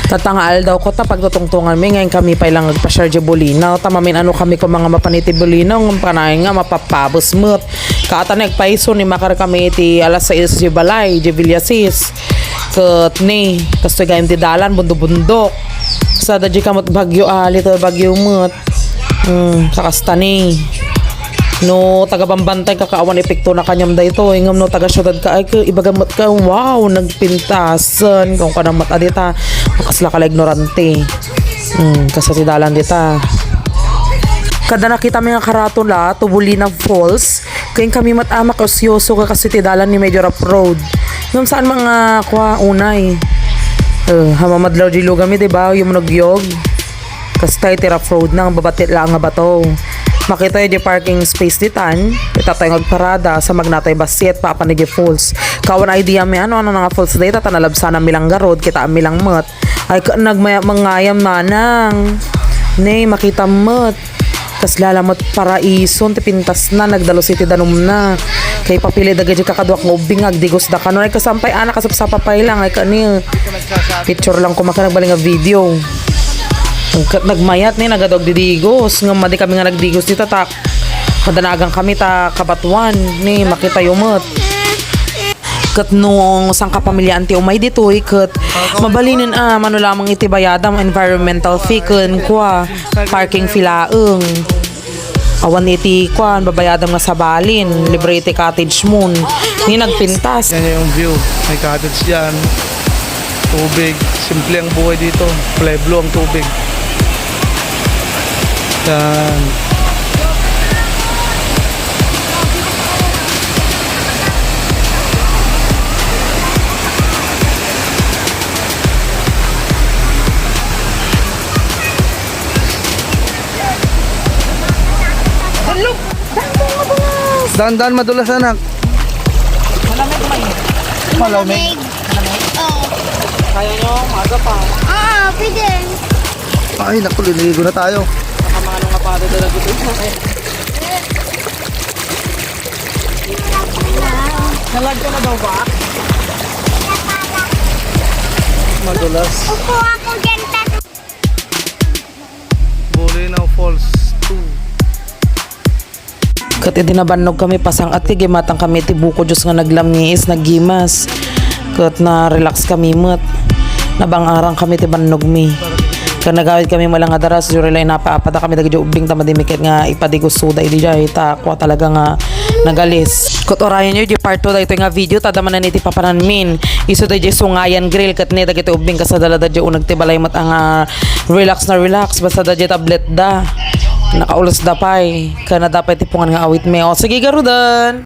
Tatangal daw ko tapag tutungtungan mi ngayon kami pa ilang nagpa-share di bulinaw tamamin ano kami ko mga mapaniti bulinaw ng panay nga mapapabos mo't kaata nagpaiso ni makar kami iti alas 6 di balay di Villasis ket ni kasto gayem ti dalan bundo-bundok sa dadji kamot bagyo little bagyo mo't sakasta ni no taga Bambantay kakaawan epekto na kanyam dayto ingam no taga syudad ka ay ibagamot ka wow nagpintasan kung kanang mata dita makasla ka ignorante kasi dalan dita kada nakita mi nga karaton la tubuli ng falls kaya kami matama kausyoso ka kasi ti dalan ni medyo rough road ngam saan mga kwa unay hamamadlaw di lugami diba yung nagyog kasi tayo ti rough road nang babatit lang nga bato makita yung di parking space ditan itatay magparada sa magnatay basit papanigi falls kawan idea may ano nga falls data tanalabsan ang milangga road kita ang milang mat ay nagmangayam manang ne makita mat kas lalamot paraison ti pintas na nagdalo city danom na kay papili daga di kakadwak ng ubing agdigos da kanon ay kasampay anak kasapsapapay lang ay kani picture lang ko makanagbaling nga video nagmayat ni nagadog didigos nga madi kami nga nagdigos dito ta kadanagang kami ta kabatuan ni makita yumot ket nung sang kapamilyaan ti umay ditoy ket mabalinin mano lamang iti bayadam environmental fee ken kwa parking filaeng awan iti kwan babayadam nga sabalin libre iti cottage moon ni nagpintas yan yung view may cottage yan tubig simple ang buhay dito kulay blue ang tubig yan dahan-dahan madulas anak malamig may malamig Oo. kaya nyo maga pa Pwede. ay naku liligo na tayo baka mga nung kapado talaga dito nalag ka na daw ba? madulas Upo ako dyan, tato. Bulinaw Falls 2 kat dinabannog kami pasang at gimatang kami ti buko Diyos nga naglamngis naggimas kat na relax kami mat nabangarang kami ti bannog mi kan nagawid kami malang adaras jurelay napaapada kami dagiti ubing tamadimikit nga ipadigos suda idi jay ta kwa talaga nga nagalis kat orayan nyo di part 2 dayto nga video tadaman na niti papanan min iso di sungayan grill kat ni dagiti ubing kasadala da di unag ti balay mat ang relax na relax basta da di tablet da nakaulos dapay kana dapat tipungan nga awit me o sige garudan